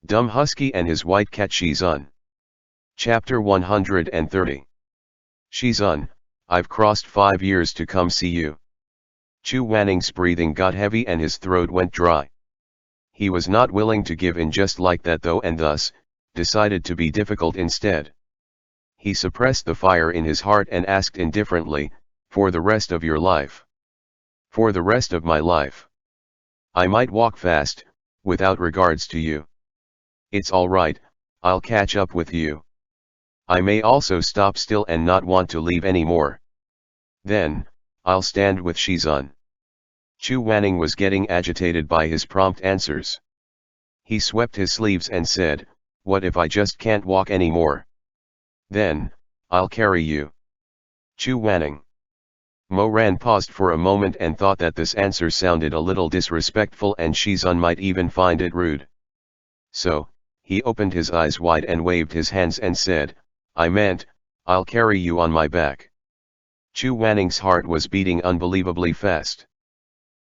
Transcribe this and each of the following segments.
Dumb Husky and his white cat Shizun. Chapter 130. Shizun, I've crossed 5 years to come see you. Chu Wanning's breathing got heavy and his throat went dry. He was not willing to give in just like that though, and thus, decided to be difficult instead. He suppressed the fire in his heart and asked indifferently, "For the rest of your life?" "For the rest of my life. I might walk fast, without regards to you. It's all right, I'll catch up with you. I may also stop still and not want to leave anymore. Then, I'll stand with Shizun." Chu Wanning was getting agitated by his prompt answers. He swept his sleeves and said, "What if I just can't walk anymore? Then, I'll carry you." Chu Wanning. Mo Ran paused for a moment and thought that this answer sounded a little disrespectful and Shizun might even find it rude. So, he opened his eyes wide and waved his hands and said, "I meant, I'll carry you on my back." Chu Wanning's heart was beating unbelievably fast.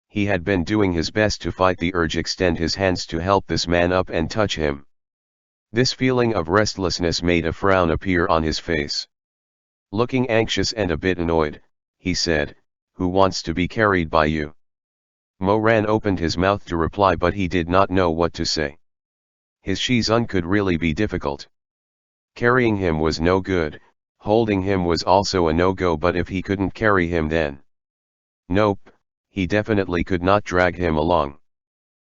He had been doing his best to fight the urge extend his hands to help this man up and touch him. This feeling of restlessness made a frown appear on his face. Looking anxious and a bit annoyed, he said, "Who wants to be carried by you?" Mo Ran opened his mouth to reply, but he did not know what to say. His Shizun could really be difficult. Carrying him was no good, holding him was also a no-go, but if he couldn't carry him then, nope, he definitely could not drag him along.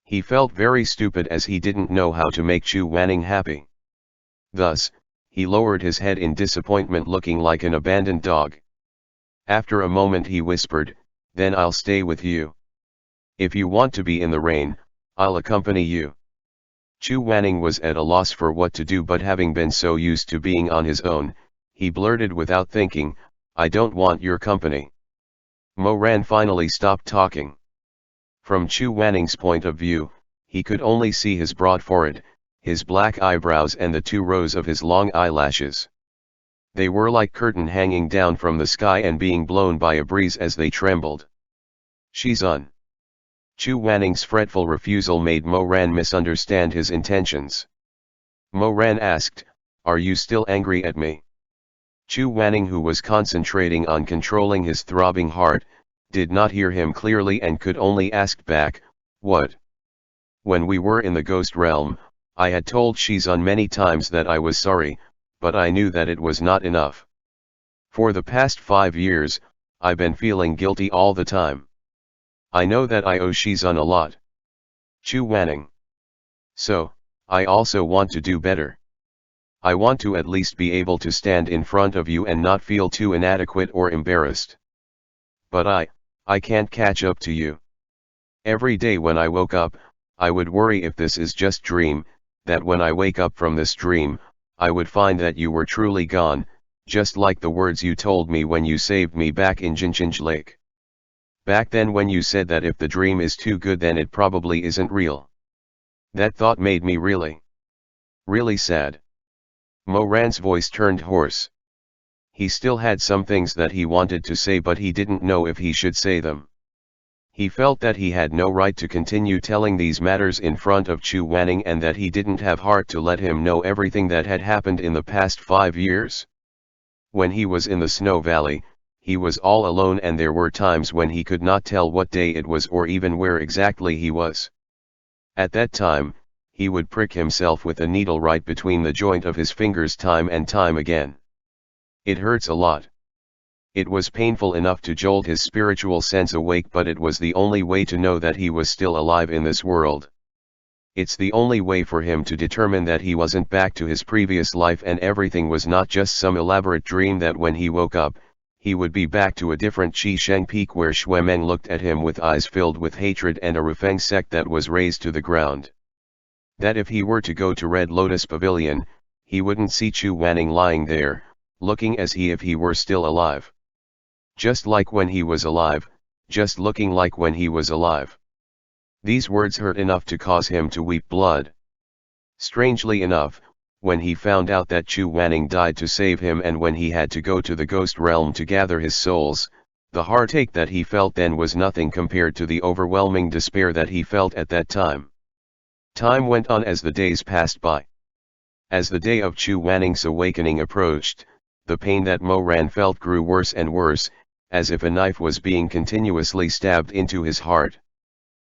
He felt very stupid as he didn't know how to make Chu Wanning happy. Thus, he lowered his head in disappointment, looking like an abandoned dog. After a moment he whispered, "Then I'll stay with you. If you want to be in the rain, I'll accompany you." Chu Wanning was at a loss for what to do, but having been so used to being on his own, he blurted without thinking, "I don't want your company." Mo Ran finally stopped talking. From Chu Wanning's point of view, he could only see his broad forehead, his black eyebrows and the 2 rows of his long eyelashes. They were like curtain hanging down from the sky and being blown by a breeze as they trembled. "Shizun." Chu Wanning's fretful refusal made Mo Ran misunderstand his intentions. Mo Ran asked, "Are you still angry at me?" Chu Wanning, who was concentrating on controlling his throbbing heart, did not hear him clearly and could only ask back, "What?" "When we were in the ghost realm, I had told Shizun many times that I was sorry, but I knew that it was not enough. For the past 5 years, I've been feeling guilty all the time. I know that I owe Shizun a lot." Chu Wanning. "So, I also want to do better. I want to at least be able to stand in front of you and not feel too inadequate or embarrassed. But I can't catch up to you. Every day when I woke up, I would worry if this is just dream, that when I wake up from this dream, I would find that you were truly gone, just like the words you told me when you saved me back in Jinjinj Lake. Back then when you said that if the dream is too good then it probably isn't real. That thought made me really sad." Mo Ran's voice turned hoarse. He still had some things that he wanted to say, but he didn't know if he should say them. He felt that he had no right to continue telling these matters in front of Chu Wanning and that he didn't have heart to let him know everything that had happened in the past 5 years. When he was in the Snow Valley, he was all alone and there were times when he could not tell what day it was or even where exactly he was. At that time, he would prick himself with a needle right between the joint of his fingers time and time again. It hurts a lot. It was painful enough to jolt his spiritual sense awake, but it was the only way to know that he was still alive in this world. It's the only way for him to determine that he wasn't back to his previous life and everything was not just some elaborate dream, that when he woke up, he would be back to a different Qisheng Peak where Xuemeng looked at him with eyes filled with hatred and a Rufeng sect that was razed to the ground. That if he were to go to Red Lotus Pavilion, he wouldn't see Chu Wanning lying there, looking as if he were still alive. Just like when he was alive, just looking like when he was alive. These words hurt enough to cause him to weep blood. Strangely enough, when he found out that Chu Wanning died to save him and when he had to go to the ghost realm to gather his souls, the heartache that he felt then was nothing compared to the overwhelming despair that he felt at that time. Time went on as the days passed by. As the day of Chu Wanning's awakening approached, the pain that Mo Ran felt grew worse and worse, as if a knife was being continuously stabbed into his heart.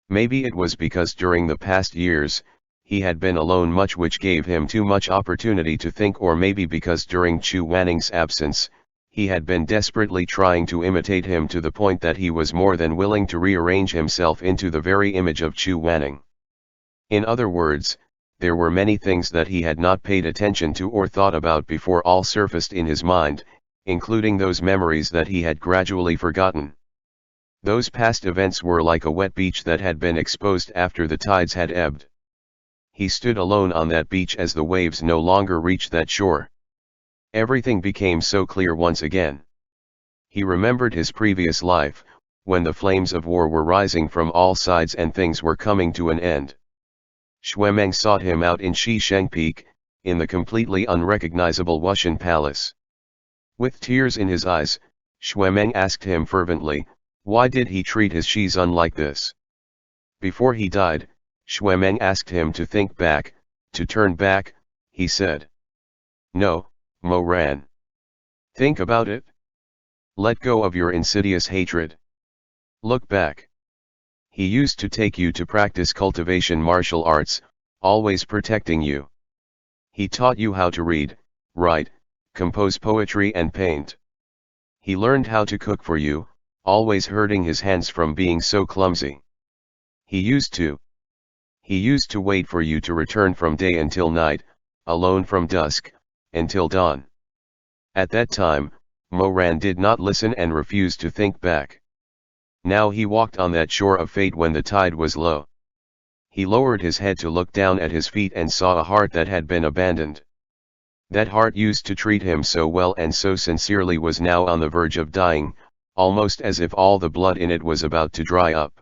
Maybe it was because during the past years, he had been alone much, which gave him too much opportunity to think, or maybe because during Chu Wanning's absence, he had been desperately trying to imitate him to the point that he was more than willing to rearrange himself into the very image of Chu Wanning. In other words, there were many things that he had not paid attention to or thought about before all surfaced in his mind, including those memories that he had gradually forgotten. Those past events were like a wet beach that had been exposed after the tides had ebbed. He stood alone on that beach as the waves no longer reached that shore. Everything became so clear once again. He remembered his previous life, when the flames of war were rising from all sides and things were coming to an end. Xuemeng sought him out in Shisheng Peak, in the completely unrecognizable Wushan Palace. With tears in his eyes, Xuemeng asked him fervently, why did he treat his Shizun like this? Before he died, Xuemeng asked him to think back, to turn back, he said. No, Mo Ran. Think about it. Let go of your insidious hatred. Look back. He used to take you to practice cultivation martial arts, always protecting you. He taught you how to read, write, compose poetry and paint. He learned how to cook for you, always hurting his hands from being so clumsy. He used to wait for you to return from day until night, alone from dusk, until dawn. At that time, Mo Ran did not listen and refused to think back. Now he walked on that shore of fate when the tide was low. He lowered his head to look down at his feet and saw a heart that had been abandoned. That heart used to treat him so well and so sincerely was now on the verge of dying, almost as if all the blood in it was about to dry up.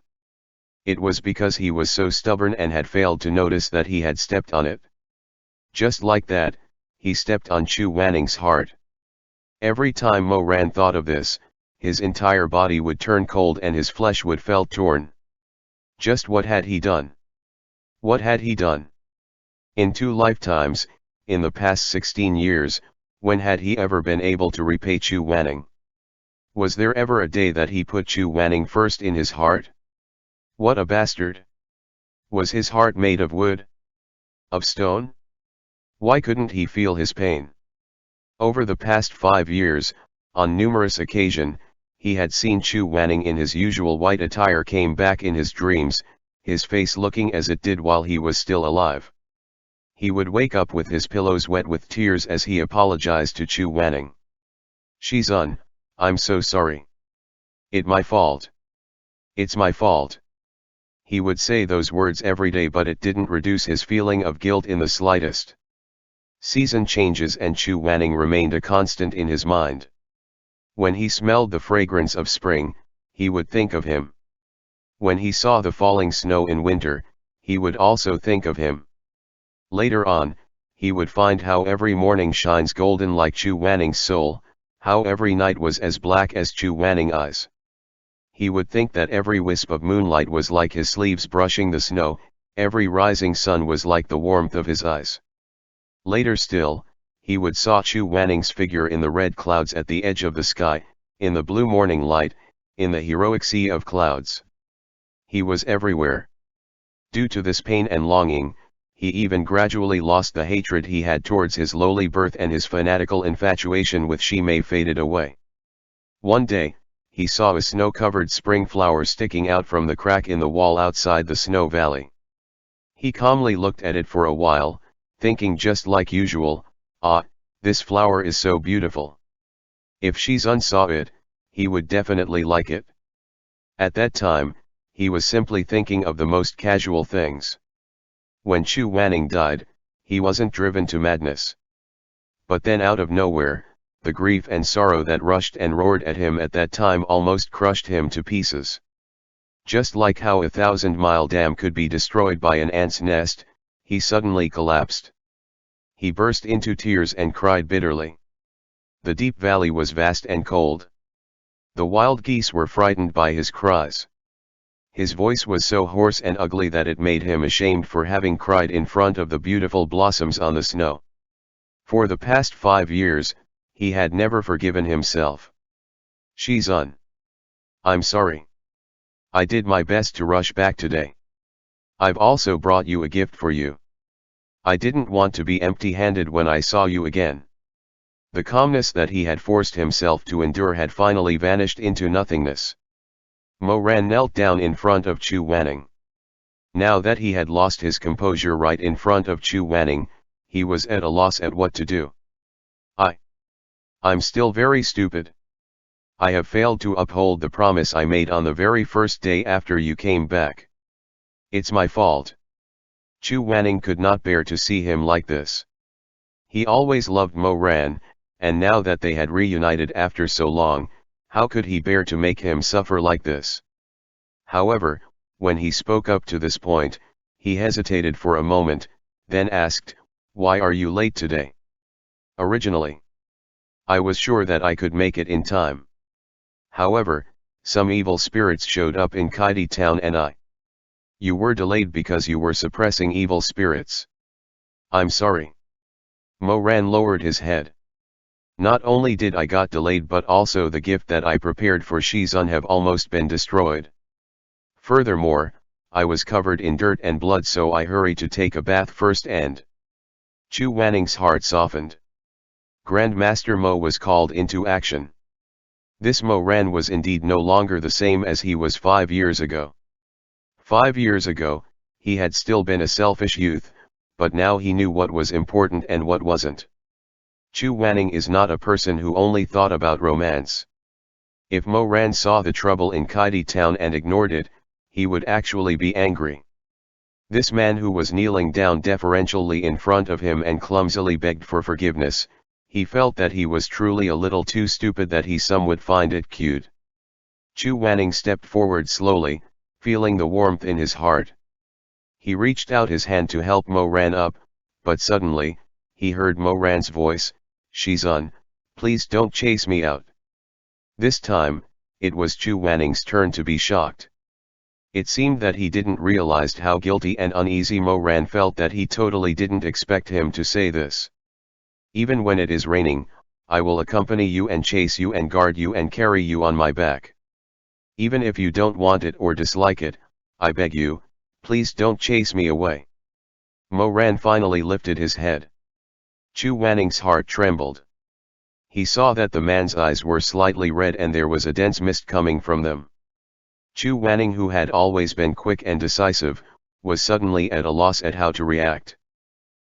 It was because he was so stubborn and had failed to notice that he had stepped on it. Just like that, he stepped on Chu Wanning's heart. Every time Mo Ran thought of this, his entire body would turn cold and his flesh would felt torn. Just what had he done? What had he done? In 2 lifetimes, in the past 16 years, when had he ever been able to repay Chu Wanning? Was there ever a day that he put Chu Wanning first in his heart? What a bastard! Was his heart made of wood? Of stone? Why couldn't he feel his pain? Over the past 5 years, on numerous occasions, he had seen Chu Wanning in his usual white attire came back in his dreams, his face looking as it did while he was still alive. He would wake up with his pillows wet with tears as he apologized to Chu Wanning. Shizun, I'm so sorry. It's my fault. It's my fault. He would say those words every day, but it didn't reduce his feeling of guilt in the slightest. Season changes and Chu Wanning remained a constant in his mind. When he smelled the fragrance of spring, he would think of him. When he saw the falling snow in winter, he would also think of him. Later on, he would find how every morning shines golden like Chu Wanning's soul, how every night was as black as Chu Wanning's eyes. He would think that every wisp of moonlight was like his sleeves brushing the snow, every rising sun was like the warmth of his eyes. Later still, he would saw Chu Wanning's figure in the red clouds at the edge of the sky, in the blue morning light, in the heroic sea of clouds. He was everywhere. Due to this pain and longing, he even gradually lost the hatred he had towards his lowly birth, and his fanatical infatuation with Shimei faded away. One day, he saw a snow-covered spring flower sticking out from the crack in the wall outside the snow valley. He calmly looked at it for a while, thinking just like usual, ah, this flower is so beautiful. If Shizun saw it, he would definitely like it. At that time, he was simply thinking of the most casual things. When Chu Wanning died, he wasn't driven to madness. But then out of nowhere, the grief and sorrow that rushed and roared at him at that time almost crushed him to pieces. Just like how a 1,000-mile dam could be destroyed by an ant's nest, he suddenly collapsed. He burst into tears and cried bitterly. The deep valley was vast and cold. The wild geese were frightened by his cries. His voice was so hoarse and ugly that it made him ashamed for having cried in front of the beautiful blossoms on the snow. For the past 5 years, he had never forgiven himself. Shizun. I'm sorry. I did my best to rush back today. I've also brought you a gift for you. I didn't want to be empty-handed when I saw you again. The calmness that he had forced himself to endure had finally vanished into nothingness. Mo Ran knelt down in front of Chu Wanning. Now that he had lost his composure right in front of Chu Wanning, he was at a loss at what to do. I'm still very stupid. I have failed to uphold the promise I made on the very first day after you came back. It's my fault. Chu Wanning could not bear to see him like this. He always loved Mo Ran, and now that they had reunited after so long, how could he bear to make him suffer like this? However, when he spoke up to this point, he hesitated for a moment, then asked, "Why are you late today?" "Originally, I was sure that I could make it in time. However, some evil spirits showed up in Kaidi town and You were delayed because you were suppressing evil spirits. I'm sorry." Mo Ran lowered his head. "Not only did I got delayed but also the gift that I prepared for Shizun have almost been destroyed. Furthermore, I was covered in dirt and blood, so I hurried to take a bath first and..." Chu Wanning's heart softened. Grandmaster Mo was called into action. This Mo Ran was indeed no longer the same as he was 5 years ago. 5 years ago, he had still been a selfish youth, but now he knew what was important and what wasn't. Chu Wanning is not a person who only thought about romance. If Mo Ran saw the trouble in Kaidi town and ignored it, he would actually be angry. This man who was kneeling down deferentially in front of him and clumsily begged for forgiveness, he felt that he was truly a little too stupid that he some would find it cute. Chu Wanning stepped forward slowly, feeling the warmth in his heart. He reached out his hand to help Mo Ran up, but suddenly, he heard Mo Ran's voice, "Shizun, please don't chase me out." This time, it was Chu Wanning's turn to be shocked. It seemed that he didn't realize how guilty and uneasy Mo Ran felt, that he totally didn't expect him to say this. "Even when it is raining, I will accompany you and chase you and guard you and carry you on my back. Even if you don't want it or dislike it, I beg you, please don't chase me away." Mo Ran finally lifted his head. Chu Wanning's heart trembled. He saw that the man's eyes were slightly red and there was a dense mist coming from them. Chu Wanning, who had always been quick and decisive, was suddenly at a loss at how to react.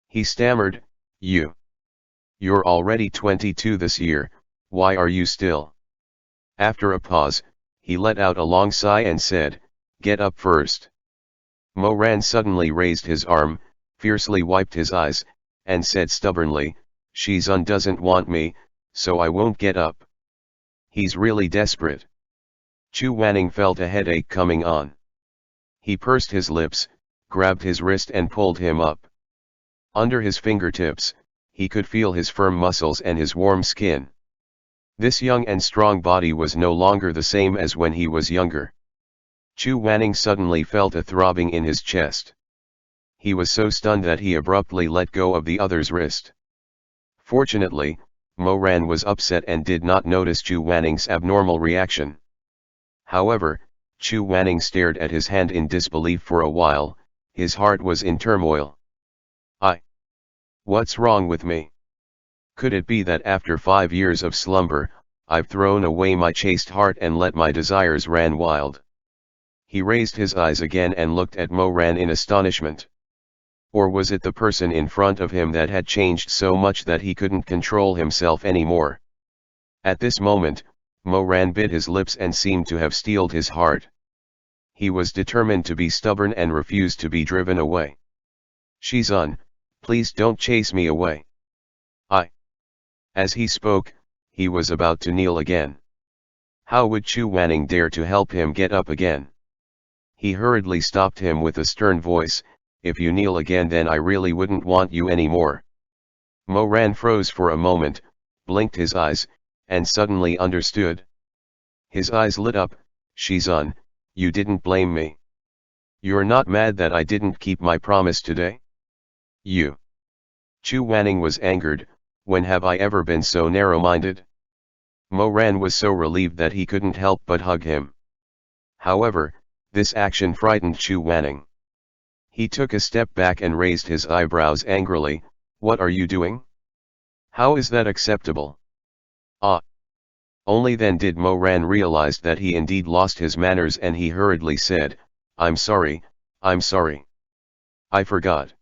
He stammered, You're already 22 this year, why are you still?" After a pause, he let out a long sigh and said, "Get up first." Mo Ran suddenly raised his arm, fiercely wiped his eyes, and said stubbornly, "Shizun doesn't want me, so I won't get up." He's really desperate. Chu Wanning felt a headache coming on. He pursed his lips, grabbed his wrist and pulled him up. Under his fingertips, he could feel his firm muscles and his warm skin. This young and strong body was no longer the same as when he was younger. Chu Wanning suddenly felt a throbbing in his chest. He was so stunned that he abruptly let go of the other's wrist. Fortunately, Mo Ran was upset and did not notice Chu Wanning's abnormal reaction. However, Chu Wanning stared at his hand in disbelief for a while. His heart was in turmoil. What's wrong with me? Could it be that after 5 years of slumber, I've thrown away my chaste heart and let my desires run wild?" He raised his eyes again and looked at Mo Ran in astonishment. Or was it the person in front of him that had changed so much that he couldn't control himself anymore? At this moment, Mo Ran bit his lips and seemed to have steeled his heart. He was determined to be stubborn and refused to be driven away. "Shizun, please don't chase me away." As he spoke, he was about to kneel again. How would Chu Wanning dare to help him get up again? He hurriedly stopped him with a stern voice, "If you kneel again then I really wouldn't want you anymore." Mo Ran froze for a moment, blinked his eyes, and suddenly understood. His eyes lit up. "Shizun, you didn't blame me. You're not mad that I didn't keep my promise today? You. Chu Wanning was angered. When have I ever been so narrow-minded? Mo Ran was so relieved that he couldn't help but hug him. However, this action frightened Chu Wanning. He took a step back and raised his eyebrows angrily. What are you doing? How is that acceptable? Ah! Only then did Mo Ran realize that he indeed lost his manners, and he hurriedly said, I'm sorry, I'm sorry. I forgot.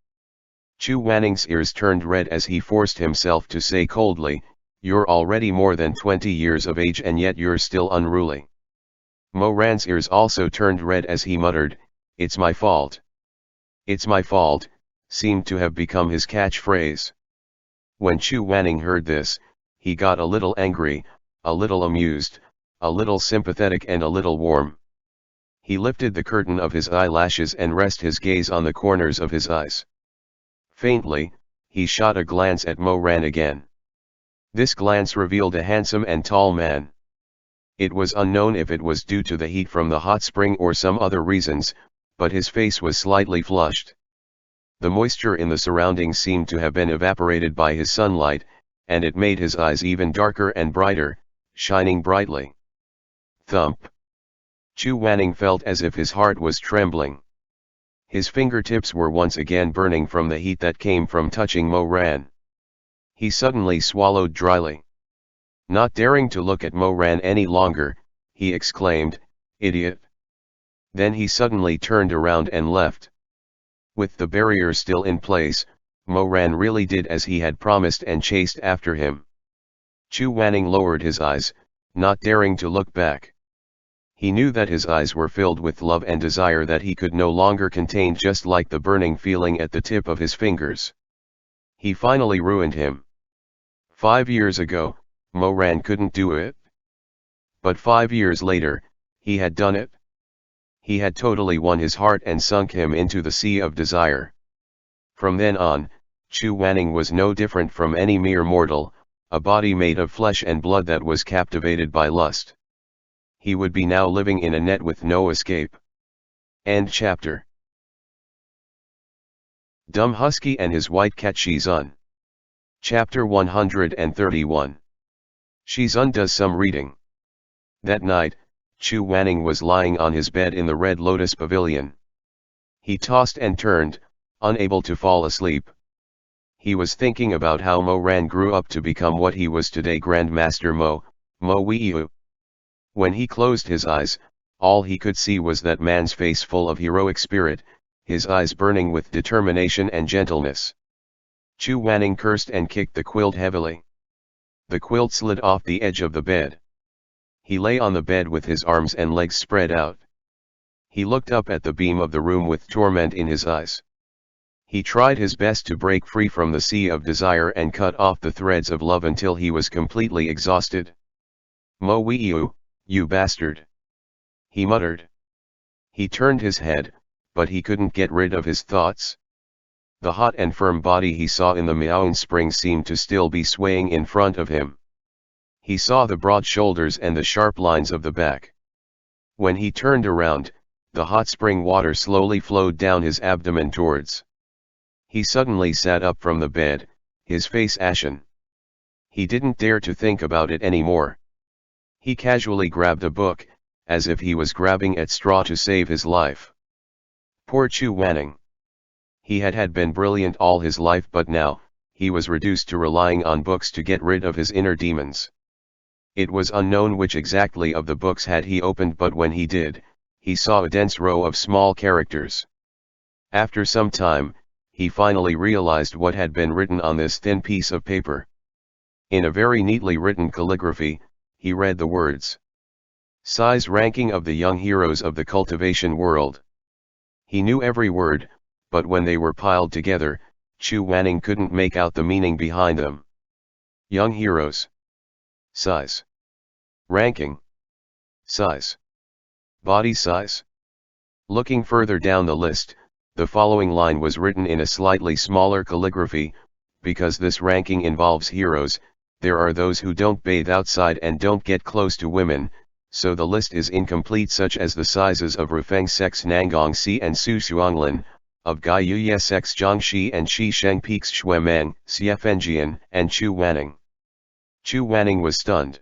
Chu Wanning's ears turned red as he forced himself to say coldly, you're already more than 20 years of age and yet you're still unruly. Mo Ran's ears also turned red as he muttered, it's my fault. It's my fault, seemed to have become his catchphrase. When Chu Wanning heard this, he got a little angry, a little amused, a little sympathetic and a little warm. He lifted the curtain of his eyelashes and rested his gaze on the corners of his eyes. Faintly, he shot a glance at Mo Ran again. This glance revealed a handsome and tall man. It was unknown if it was due to the heat from the hot spring or some other reasons, but his face was slightly flushed. The moisture in the surroundings seemed to have been evaporated by his sunlight, and it made his eyes even darker and brighter, shining brightly. Thump! Chu Wanning felt as if his heart was trembling. His fingertips were once again burning from the heat that came from touching Mo Ran. He suddenly swallowed dryly. Not daring to look at Mo Ran any longer, he exclaimed, idiot. Then he suddenly turned around and left. With the barrier still in place, Mo Ran really did as he had promised and chased after him. Chu Wanning lowered his eyes, not daring to look back. He knew that his eyes were filled with love and desire that he could no longer contain, just like the burning feeling at the tip of his fingers. He finally ruined him. 5 years ago, Mo Ran couldn't do it. But 5 years later, he had done it. He had totally won his heart and sunk him into the sea of desire. From then on, Chu Wanning was no different from any mere mortal, a body made of flesh and blood that was captivated by lust. He would be now living in a net with no escape. End chapter. Dumb Husky and his white cat Shizun. Chapter 131. Shizun does some reading. That night, Chu Wanning was lying on his bed in the Red Lotus Pavilion. He tossed and turned, unable to fall asleep. He was thinking about how Mo Ran grew up to become what he was today, Grandmaster Mo Weiyu. When he closed his eyes, all he could see was that man's face full of heroic spirit, his eyes burning with determination and gentleness. Chu Wanning cursed and kicked the quilt heavily. The quilt slid off the edge of the bed. He lay on the bed with his arms and legs spread out. He looked up at the beam of the room with torment in his eyes. He tried his best to break free from the sea of desire and cut off the threads of love until he was completely exhausted. Mo Weiyu, you bastard! He muttered. He turned his head, but he couldn't get rid of his thoughts. The hot and firm body he saw in the Meowan spring seemed to still be swaying in front of him. He saw the broad shoulders and the sharp lines of the back. When he turned around, the hot spring water slowly flowed down his abdomen towards. He suddenly sat up from the bed, his face ashen. He didn't dare to think about it anymore. He casually grabbed a book, as if he was grabbing at straw to save his life. Poor Chu Wanning. He had been brilliant all his life, but now, he was reduced to relying on books to get rid of his inner demons. It was unknown which exactly of the books had he opened, but when he did, he saw a dense row of small characters. After some time, he finally realized what had been written on this thin piece of paper. In a very neatly written calligraphy, he read the words: Size ranking of the young heroes of the cultivation world. He knew every word, but when they were piled together, Chu Wanning couldn't make out the meaning behind them. Young heroes. Size. Ranking. Size. Body size. Looking further down the list, the following line was written in a slightly smaller calligraphy: because this ranking involves heroes, there are those who don't bathe outside and don't get close to women, so the list is incomplete, such as the sizes of Rufeng Sex Nangongsi and Su Xuanglin, of Gai Yuye Sex Zhangxi and Shi Sheng Peaks Xuemeng, Xiefenjian, and Chu Wanning. Chu Wanning was stunned.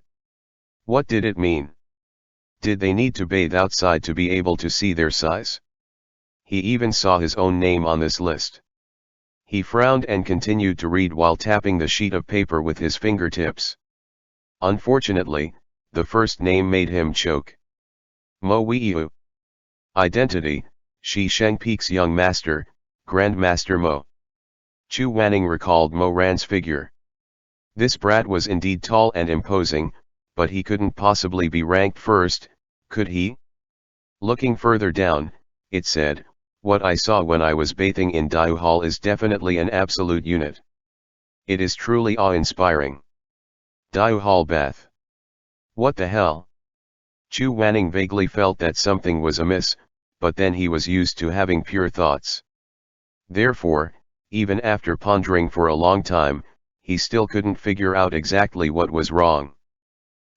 What did it mean? Did they need to bathe outside to be able to see their size? He even saw his own name on this list. He frowned and continued to read while tapping the sheet of paper with his fingertips. Unfortunately, the first name made him choke. Mo Weiyu. Identity, Shi Sheng Peak's young master, Grandmaster Mo. Chu Wanning recalled Mo Ran's figure. This brat was indeed tall and imposing, but he couldn't possibly be ranked first, could he? Looking further down, it said, "What I saw when I was bathing in Diu Hall is definitely an absolute unit. It is truly awe-inspiring. Diu Hall bath. What the hell?" Chu Wanning vaguely felt that something was amiss, but then he was used to having pure thoughts. Therefore, even after pondering for a long time, he still couldn't figure out exactly what was wrong.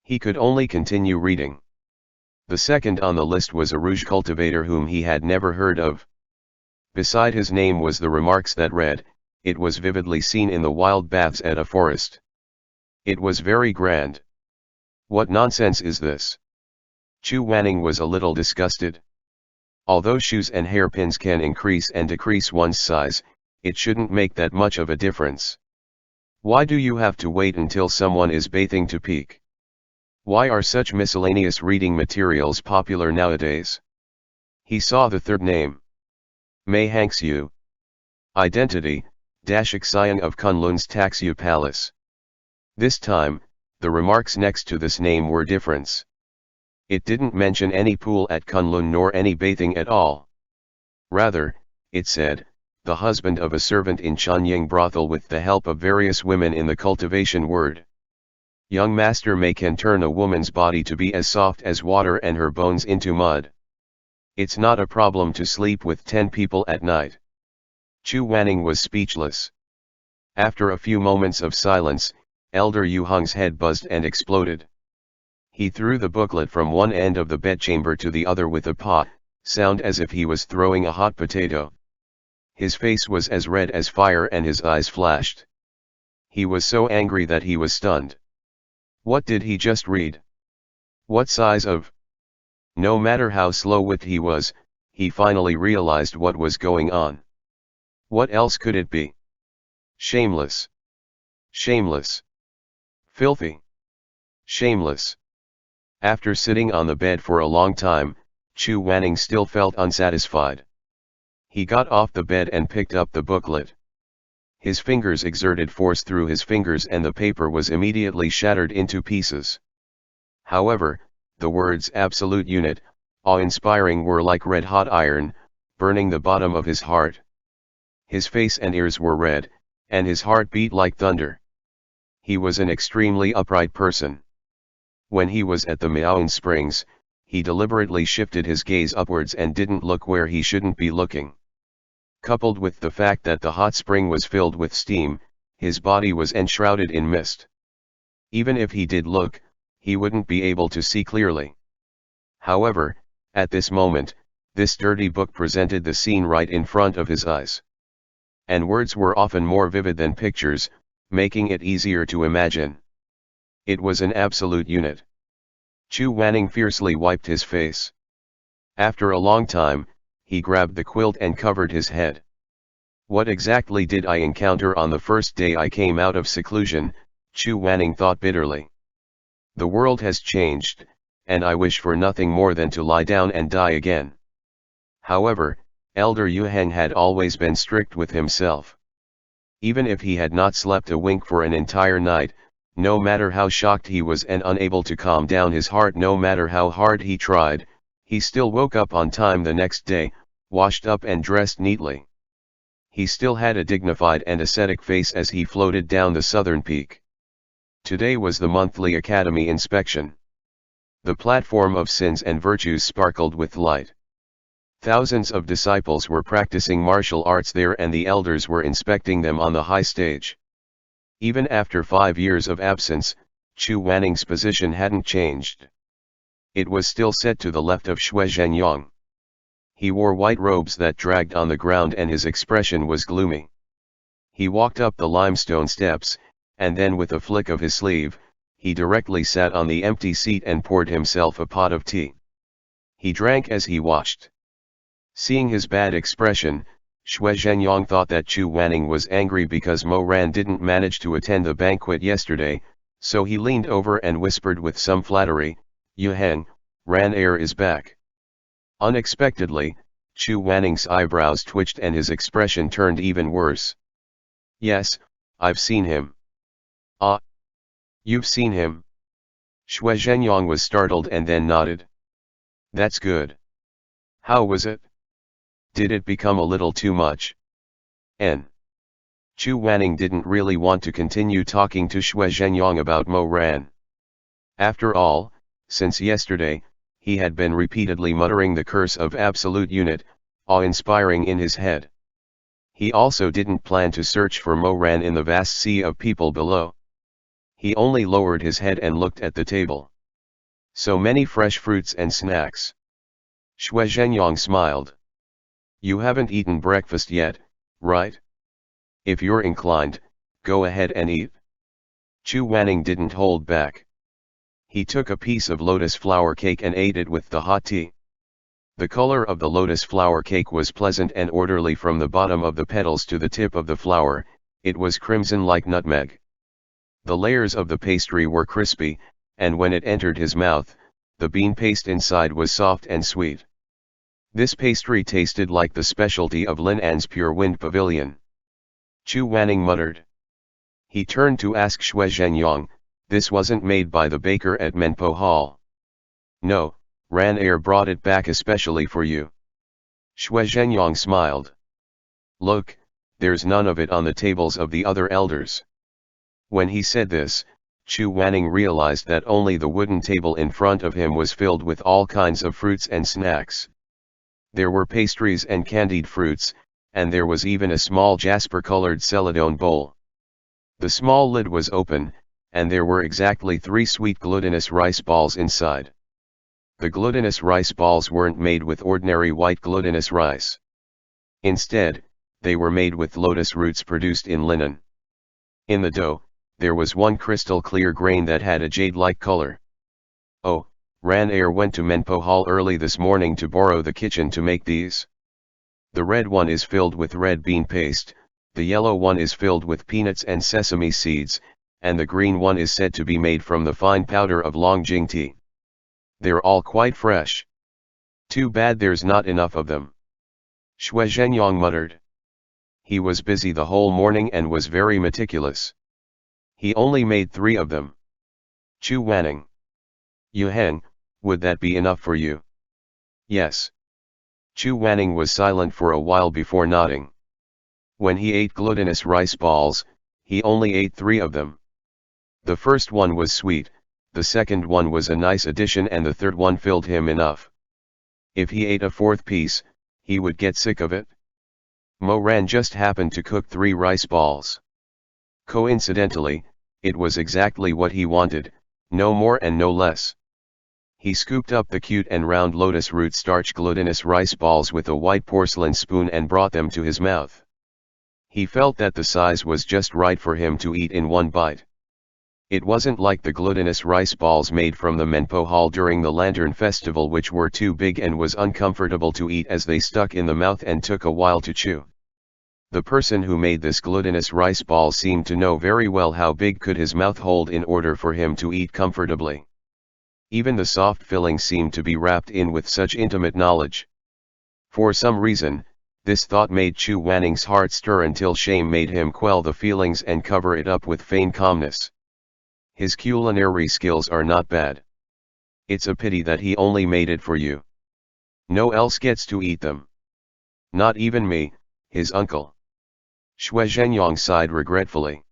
He could only continue reading. The second on the list was a rouge cultivator whom he had never heard of. Beside his name was the remarks that read, "It was vividly seen in the wild baths at a forest. It was very grand. What nonsense is this?" Chu Wanning was a little disgusted. Although shoes and hairpins can increase and decrease one's size, it shouldn't make that much of a difference. Why do you have to wait until someone is bathing to peek? Why are such miscellaneous reading materials popular nowadays? He saw the third name. Mei Hangxiu. Identity, Xiang of Kunlun's Taxiu Palace. This time, the remarks next to this name were different. It didn't mention any pool at Kunlun nor any bathing at all. Rather, it said, "The husband of a servant in Chanying brothel with the help of various women in the cultivation word. Young master Mei can turn a woman's body to be as soft as water and her bones into mud. It's not a problem to sleep with 10 people at night." Chu Wanning was speechless. After a few moments of silence, Elder Yu Heng's head buzzed and exploded. He threw the booklet from one end of the bedchamber to the other with a pop sound as if he was throwing a hot potato. His face was as red as fire and his eyes flashed. He was so angry that he was stunned. What did he just read? What size of? No matter how slow-witted he was, he finally realized what was going on. What else could it be? Shameless. Shameless. Filthy. Shameless. After sitting on the bed for a long time, Chu Wanning still felt unsatisfied. He got off the bed and picked up the booklet. His fingers exerted force through his fingers and the paper was immediately shattered into pieces. However, the words absolute unit, awe-inspiring were like red-hot iron, burning the bottom of his heart. His face and ears were red, and his heart beat like thunder. He was an extremely upright person. When he was at the Miaoan Springs, he deliberately shifted his gaze upwards and didn't look where he shouldn't be looking. Coupled with the fact that the hot spring was filled with steam, his body was enshrouded in mist. Even if he did look, he wouldn't be able to see clearly. However, at this moment, this dirty book presented the scene right in front of his eyes. And words were often more vivid than pictures, making it easier to imagine. It was an absolute unit. Chu Wanning fiercely wiped his face. After a long time, he grabbed the quilt and covered his head. What exactly did I encounter on the first day I came out of seclusion? Chu Wanning thought bitterly. The world has changed, and I wish for nothing more than to lie down and die again. However, Elder Yu Heng had always been strict with himself. Even if he had not slept a wink for an entire night, no matter how shocked he was and unable to calm down his heart, no matter how hard he tried, he still woke up on time the next day, washed up and dressed neatly. He still had a dignified and ascetic face as he floated down the southern peak. Today was the monthly academy inspection. The platform of sins and virtues sparkled with light. Thousands of disciples were practicing martial arts there and the elders were inspecting them on the high stage. Even after 5 years of absence, Chu Wanning's position hadn't changed. It was still set to the left of Xue Zhenyang. He wore white robes that dragged on the ground and his expression was gloomy. He walked up the limestone steps, and then with a flick of his sleeve, he directly sat on the empty seat and poured himself a pot of tea. He drank as he watched. Seeing his bad expression, Xue Zhenyang thought that Chu Wanning was angry because Mo Ran didn't manage to attend the banquet yesterday, so he leaned over and whispered with some flattery, "Yu Heng, Ran Air is back." Unexpectedly, Chu Wanning's eyebrows twitched and his expression turned even worse. "Yes, I've seen him." "Ah? You've seen him?" Xue Zhenyang was startled and then nodded. "That's good. How was it? Did it become a little too much?" Chu Wanning didn't really want to continue talking to Xue Zhenyang about Mo Ran. After all, since yesterday, he had been repeatedly muttering the curse of absolute unit, awe-inspiring in his head. He also didn't plan to search for Mo Ran in the vast sea of people below. He only lowered his head and looked at the table. So many fresh fruits and snacks. Xue Zhenyang smiled. "You haven't eaten breakfast yet, right? If you're inclined, go ahead and eat." Chu Wanning didn't hold back. He took a piece of lotus flower cake and ate it with the hot tea. The color of the lotus flower cake was pleasant and orderly from the bottom of the petals to the tip of the flower, it was crimson like nutmeg. The layers of the pastry were crispy, and when it entered his mouth, the bean paste inside was soft and sweet. This pastry tasted like the specialty of Lin An's Pure Wind Pavilion. Chu Wanning muttered. He turned to ask Xue Zhenyang, "This wasn't made by the baker at Menpo Hall?" "No, Ran Air brought it back especially for you." Xue Zhenyang smiled. "Look, there's none of it on the tables of the other elders." When he said this, Chu Wanning realized that only the wooden table in front of him was filled with all kinds of fruits and snacks. There were pastries and candied fruits, and there was even a small jasper-colored celadone bowl. The small lid was open, and there were exactly 3 sweet glutinous rice balls inside. The glutinous rice balls weren't made with ordinary white glutinous rice. Instead, they were made with lotus roots produced in linen. In the dough, there was one crystal-clear grain that had a jade-like color. "Oh, Ran Air went to Menpo Hall early this morning to borrow the kitchen to make these. The red one is filled with red bean paste, the yellow one is filled with peanuts and sesame seeds, and the green one is said to be made from the fine powder of Longjing tea. They're all quite fresh. Too bad there's not enough of them." Xue Zhenyang muttered. He was busy the whole morning and was very meticulous. He only made 3 of them. Chu Wanning. "Yu Heng, would that be enough for you?" "Yes." Chu Wanning was silent for a while before nodding. When he ate glutinous rice balls, he only ate 3 of them. The first one was sweet, the second one was a nice addition, and the third one filled him enough. If he ate a 4th piece, he would get sick of it. Mo Ran just happened to cook 3 rice balls. Coincidentally, it was exactly what he wanted, no more and no less. He scooped up the cute and round lotus root starch glutinous rice balls with a white porcelain spoon and brought them to his mouth. He felt that the size was just right for him to eat in one bite. It wasn't like the glutinous rice balls made from the Menpo Hall during the Lantern Festival, which were too big and was uncomfortable to eat as they stuck in the mouth and took a while to chew. The person who made this glutinous rice ball seemed to know very well how big could his mouth hold in order for him to eat comfortably. Even the soft filling seemed to be wrapped in with such intimate knowledge. For some reason, this thought made Chu Wanning's heart stir until shame made him quell the feelings and cover it up with feigned calmness. His culinary skills are not bad. It's a pity that he only made it for you. No else gets to eat them. Not even me, his uncle. Xue Zhenyang sighed regretfully.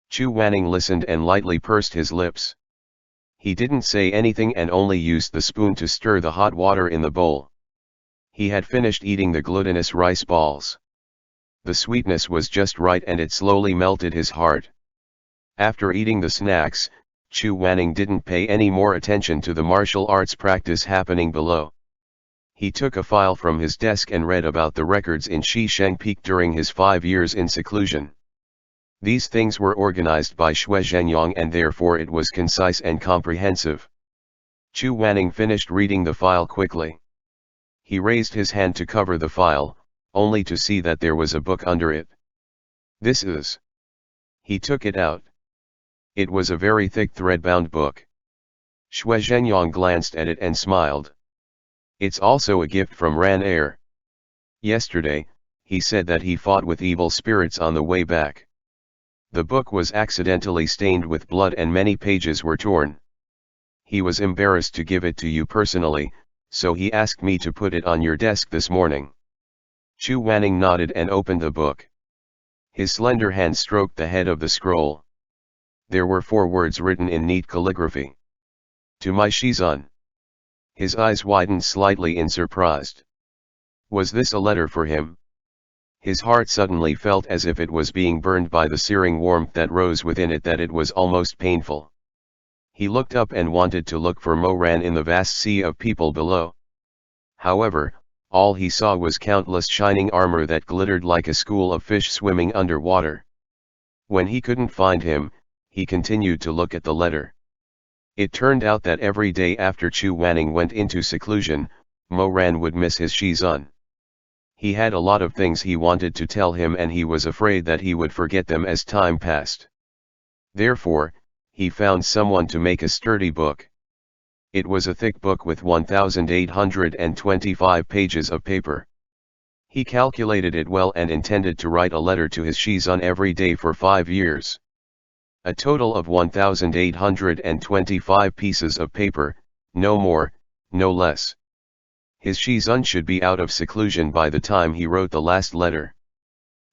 Chu Wanning listened and lightly pursed his lips. He didn't say anything and only used the spoon to stir the hot water in the bowl. He had finished eating the glutinous rice balls. The sweetness was just right and it slowly melted his heart. After eating the snacks, Chu Wanning didn't pay any more attention to the martial arts practice happening below. He took a file from his desk and read about the records in Shisheng Peak during his 5 years in seclusion. These things were organized by Xue Zhenyang and therefore it was concise and comprehensive. Chu Wanning finished reading the file quickly. He raised his hand to cover the file, only to see that there was a book under it. This is. He took it out. It was a very thick thread-bound book. Xue Zhenyang glanced at it and smiled. It's also a gift from Ran Air. Yesterday, he said that he fought with evil spirits on the way back. The book was accidentally stained with blood and many pages were torn. He was embarrassed to give it to you personally, so he asked me to put it on your desk this morning. Chu Wanning nodded and opened the book. His slender hand stroked the head of the scroll. There were 4 words written in neat calligraphy. To my Shizun. His eyes widened slightly in surprise. Was this a letter for him? His heart suddenly felt as if it was being burned by the searing warmth that rose within it, that it was almost painful. He looked up and wanted to look for Mo Ran in the vast sea of people below. However, all he saw was countless shining armor that glittered like a school of fish swimming underwater. When he couldn't find him, he continued to look at the letter. It turned out that every day after Chu Wanning went into seclusion, Mo Ran would miss his Shizun. He had a lot of things he wanted to tell him and he was afraid that he would forget them as time passed. Therefore, he found someone to make a sturdy book. It was a thick book with 1,825 pages of paper. He calculated it well and intended to write a letter to his Shizun every day for 5 years. A total of 1,825 pieces of paper, no more, no less. His Shizun should be out of seclusion by the time he wrote the last letter.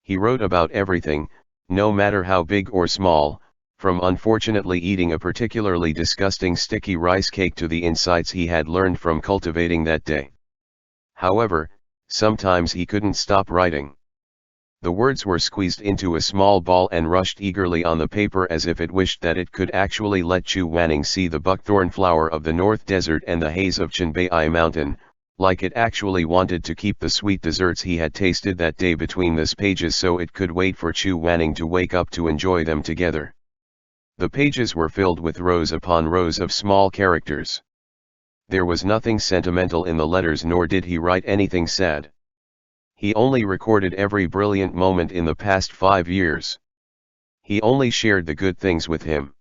He wrote about everything, no matter how big or small, from unfortunately eating a particularly disgusting sticky rice cake to the insights he had learned from cultivating that day. However, sometimes he couldn't stop writing. The words were squeezed into a small ball and rushed eagerly on the paper as if it wished that it could actually let Chu Wanning see the buckthorn flower of the North Desert and the haze of Chenbai Mountain, like it actually wanted to keep the sweet desserts he had tasted that day between these pages so it could wait for Chu Wanning to wake up to enjoy them together. The pages were filled with rows upon rows of small characters. There was nothing sentimental in the letters, nor did he write anything sad. He only recorded every brilliant moment in the past 5 years. He only shared the good things with him.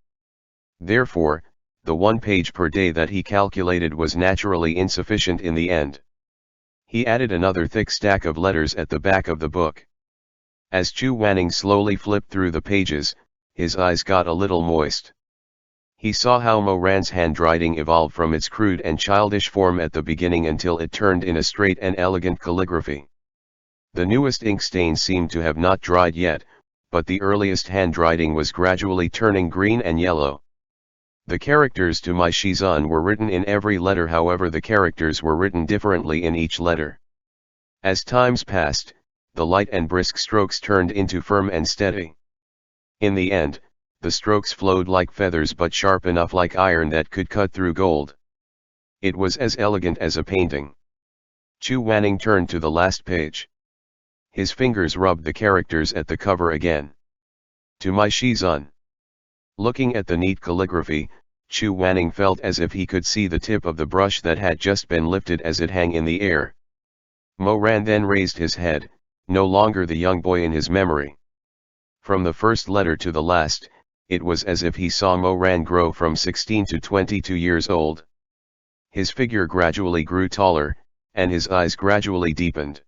Therefore, the 1 page per day that he calculated was naturally insufficient in the end. He added another thick stack of letters at the back of the book. As Chu Wanning slowly flipped through the pages, his eyes got a little moist. He saw how Mo Ran's handwriting evolved from its crude and childish form at the beginning until it turned in a straight and elegant calligraphy. The newest ink stains seemed to have not dried yet, but the earliest handwriting was gradually turning green and yellow. The characters to my Shizun were written in every letter, however the characters were written differently in each letter. As times passed, the light and brisk strokes turned into firm and steady. In the end, the strokes flowed like feathers but sharp enough like iron that could cut through gold. It was as elegant as a painting. Chu Wanning turned to the last page. His fingers rubbed the characters at the cover again. To my Shizun. Looking at the neat calligraphy, Chu Wanning felt as if he could see the tip of the brush that had just been lifted as it hung in the air. Mo Ran then raised his head, no longer the young boy in his memory. From the first letter to the last, it was as if he saw Mo Ran grow from 16 to 22 years old. His figure gradually grew taller, and his eyes gradually deepened.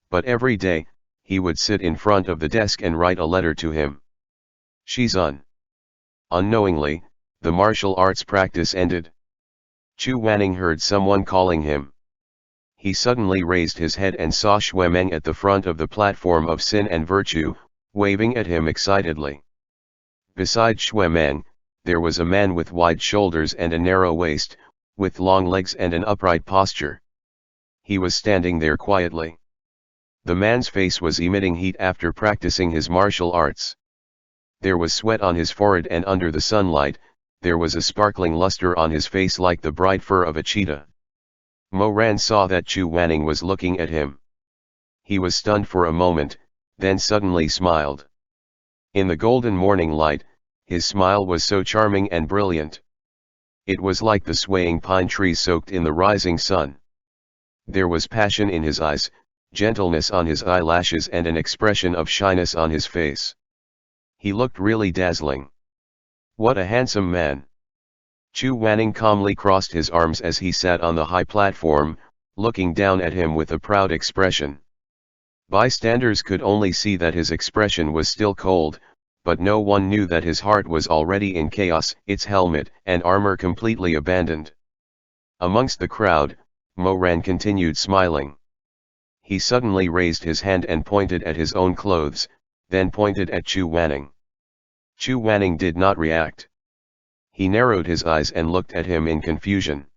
But every day, he would sit in front of the desk and write a letter to him. Shizun. Unknowingly, the martial arts practice ended. Chu Wanning heard someone calling him. He suddenly raised his head and saw Xue Meng at the front of the platform of sin and virtue, waving at him excitedly. Beside Xue Meng, there was a man with wide shoulders and a narrow waist, with long legs and an upright posture. He was standing there quietly. The man's face was emitting heat after practicing his martial arts. There was sweat on his forehead and under the sunlight, there was a sparkling luster on his face like the bright fur of a cheetah. Mo Ran saw that Chu Wanning was looking at him. He was stunned for a moment, then suddenly smiled. In the golden morning light, his smile was so charming and brilliant. It was like the swaying pine trees soaked in the rising sun. There was passion in his eyes, gentleness on his eyelashes and an expression of shyness on his face. He looked really dazzling. What a handsome man! Chu Wanning calmly crossed his arms as he sat on the high platform, looking down at him with a proud expression. Bystanders could only see that his expression was still cold, but no one knew that his heart was already in chaos, its helmet and armor completely abandoned. Amongst the crowd, Mo Ran continued smiling. He suddenly raised his hand and pointed at his own clothes, then pointed at Chu Wanning. Chu Wanning did not react. He narrowed his eyes and looked at him in confusion.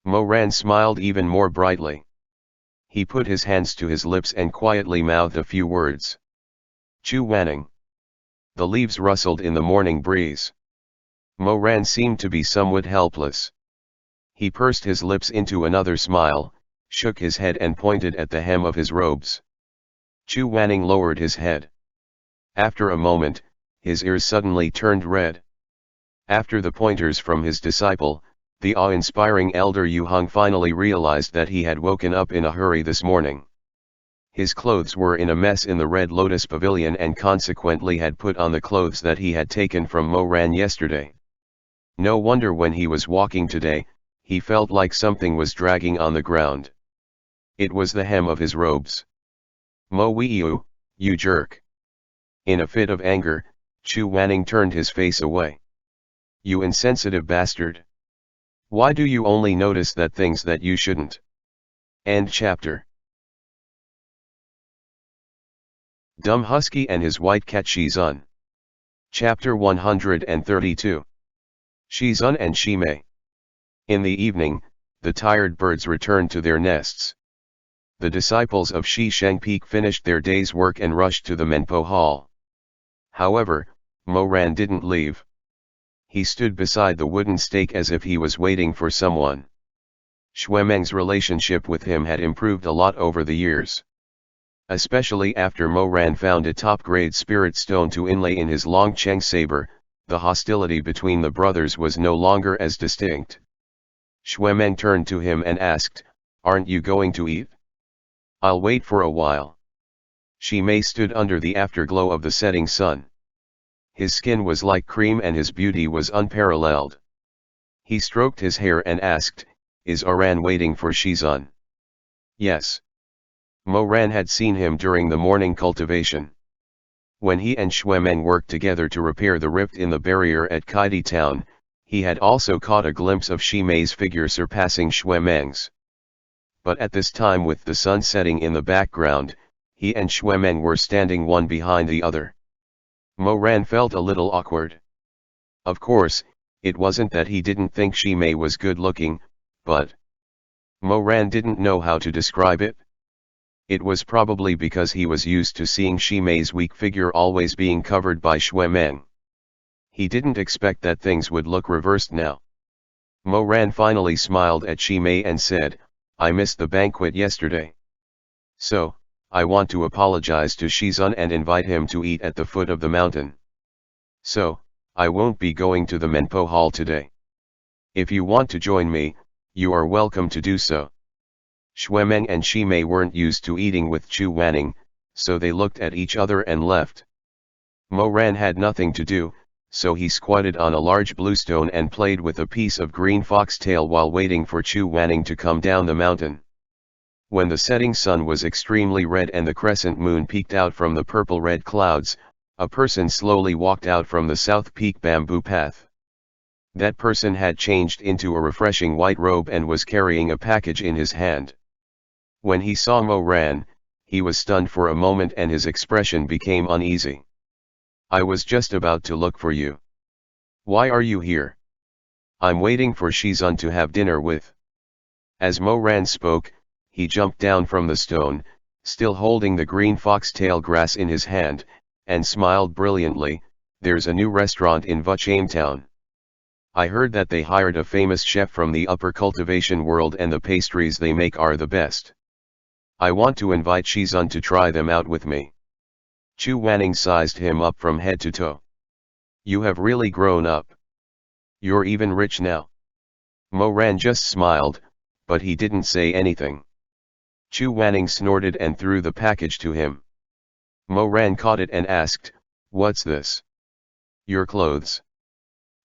Mo Ran smiled even more brightly. He put his hands to his lips and quietly mouthed a few words. Chu Wanning. The leaves rustled in the morning breeze. Mo Ran seemed to be somewhat helpless. He pursed his lips into another smile, shook his head and pointed at the hem of his robes. Chu Wanning lowered his head. After a moment, his ears suddenly turned red. After the pointers from his disciple, the awe-inspiring elder Yu Hong finally realized that he had woken up in a hurry this morning. His clothes were in a mess in the Red Lotus Pavilion and consequently had put on the clothes that he had taken from Mo Ran yesterday. No wonder when he was walking today, he felt like something was dragging on the ground. It was the hem of his robes. Mo Wei you jerk! In a fit of anger, Chu Wanning turned his face away. You insensitive bastard! Why do you only notice that things that you shouldn't? End chapter. Dumb Husky and his white cat Shizun. Chapter 132. Shizun and Shimei. In the evening, the tired birds returned to their nests. The disciples of Shi Shengpeak finished their day's work and rushed to the Menpo Hall. However, Mo Ran didn't leave. He stood beside the wooden stake as if he was waiting for someone. Xuemeng's relationship with him had improved a lot over the years. Especially after Mo Ran found a top-grade spirit stone to inlay in his long Cheng saber, the hostility between the brothers was no longer as distinct. Xuemeng turned to him and asked, "Aren't you going to eat?" "I'll wait for a while." Shimei stood under the afterglow of the setting sun. His skin was like cream and his beauty was unparalleled. He stroked his hair and asked, "Is Aran waiting for Shizun?" "Yes." Mo Ran had seen him during the morning cultivation. When he and Xuemeng worked together to repair the rift in the barrier at Kaidi Town, he had also caught a glimpse of Shimei's figure surpassing Xuemeng's. But at this time, with the sun setting in the background, he and Xuemeng were standing one behind the other. Mo Ran felt a little awkward. Of course, it wasn't that he didn't think Shimei was good looking, but Mo Ran didn't know how to describe it. It was probably because he was used to seeing Shimei's weak figure always being covered by Xuemeng. He didn't expect that things would look reversed now. Mo Ran finally smiled at Shimei and said, "I missed the banquet yesterday. So, I want to apologize to Shizun and invite him to eat at the foot of the mountain. So, I won't be going to the Menpo Hall today. If you want to join me, you are welcome to do so." Xuemeng and Shimei weren't used to eating with Chu Wanning, so they looked at each other and left. Mo Ran had nothing to do, so he squatted on a large bluestone and played with a piece of green foxtail while waiting for Chu Wanning to come down the mountain. When the setting sun was extremely red and the crescent moon peeked out from the purple-red clouds, a person slowly walked out from the South Peak bamboo path. That person had changed into a refreshing white robe and was carrying a package in his hand. When he saw Mo Ran, he was stunned for a moment and his expression became uneasy. "I was just about to look for you. Why are you here?" "I'm waiting for Shizun to have dinner with." As Mo Ran spoke, he jumped down from the stone, still holding the green foxtail grass in his hand, and smiled brilliantly. "There's a new restaurant in Vuchame Town. I heard that they hired a famous chef from the upper cultivation world and the pastries they make are the best. I want to invite Shizun to try them out with me. Chu Wanning sized him up from head to toe. You have really grown up. You're even rich now. Mo Ran just smiled, but he didn't say anything. Chu Wanning snorted and threw the package to him. Mo Ran caught it and asked, "What's this?" "Your clothes."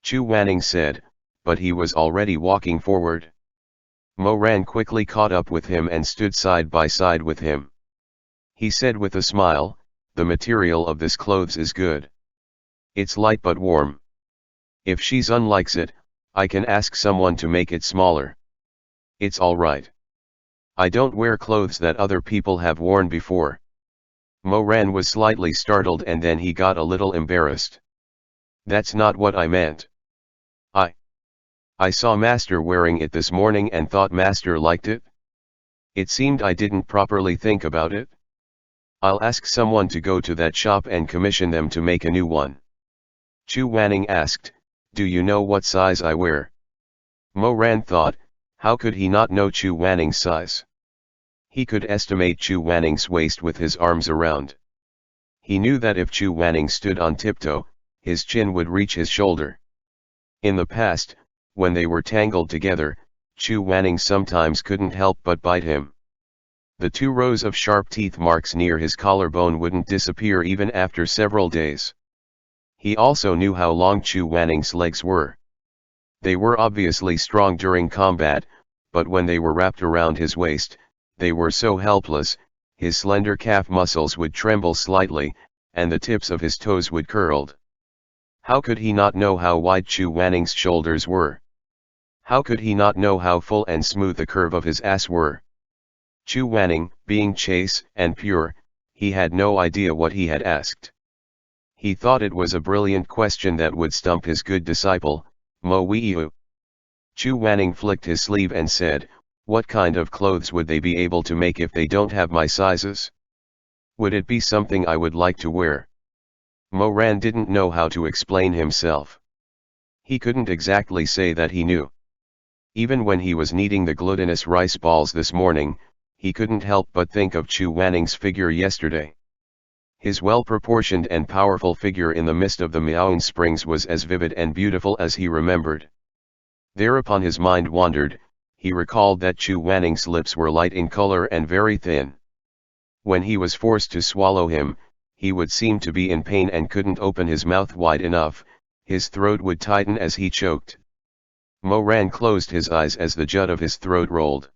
Chu Wanning said, but he was already walking forward. Mo Ran quickly caught up with him and stood side by side with him. He said with a smile, "The material of this clothes is good. It's light but warm. If Shizun likes it, I can ask someone to make it smaller. It's all right. I don't wear clothes that other people have worn before." Mo Ran was slightly startled and then he got a little embarrassed. "That's not what I meant. I saw Master wearing it this morning and thought Master liked it. It seemed I didn't properly think about it. I'll ask someone to go to that shop and commission them to make a new one." Chu Wanning asked, "Do you know what size I wear?" Mo Ran thought, how could he not know Chu Wanning's size? He could estimate Chu Wanning's waist with his arms around. He knew that if Chu Wanning stood on tiptoe, his chin would reach his shoulder. In the past, when they were tangled together, Chu Wanning sometimes couldn't help but bite him. The 2 rows of sharp teeth marks near his collarbone wouldn't disappear even after several days. He also knew how long Chu Wanning's legs were. They were obviously strong during combat, but when they were wrapped around his waist, they were so helpless, his slender calf muscles would tremble slightly, and the tips of his toes would curl. How could he not know how wide Chu Wanning's shoulders were? How could he not know how full and smooth the curve of his ass were? Chu Wanning, being chaste and pure, he had no idea what he had asked. He thought it was a brilliant question that would stump his good disciple, Mo Weiyu. Chu Wanning flicked his sleeve and said, "What kind of clothes would they be able to make if they don't have my sizes? Would it be something I would like to wear?" Mo Ran didn't know how to explain himself. He couldn't exactly say that he knew. Even when he was kneading the glutinous rice balls this morning, he couldn't help but think of Chu Wanning's figure yesterday. His well-proportioned and powerful figure in the mist of the Miaoying Springs was as vivid and beautiful as he remembered. Thereupon his mind wandered. He recalled that Chu Wanning's lips were light in color and very thin. When he was forced to swallow him, he would seem to be in pain and couldn't open his mouth wide enough, his throat would tighten as he choked. Mo Ran closed his eyes as the jut of his throat rolled.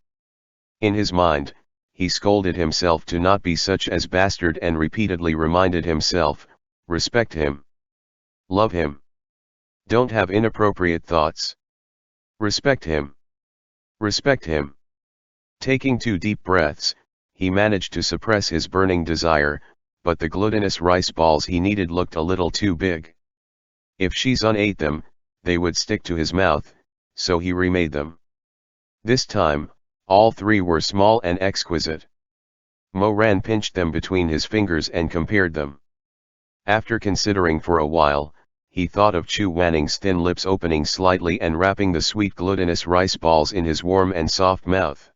In his mind, he scolded himself to not be such as bastard and repeatedly reminded himself, respect him. Love him. Don't have inappropriate thoughts. Respect him. Respect him. Taking 2 deep breaths, he managed to suppress his burning desire, but the glutinous rice balls he kneaded looked a little too big. If Shizun ate them, they would stick to his mouth, so he remade them. This time, all 3 were small and exquisite. Mo Ran pinched them between his fingers and compared them. After considering for a while, he thought of Chu Wanning's thin lips opening slightly and wrapping the sweet glutinous rice balls in his warm and soft mouth.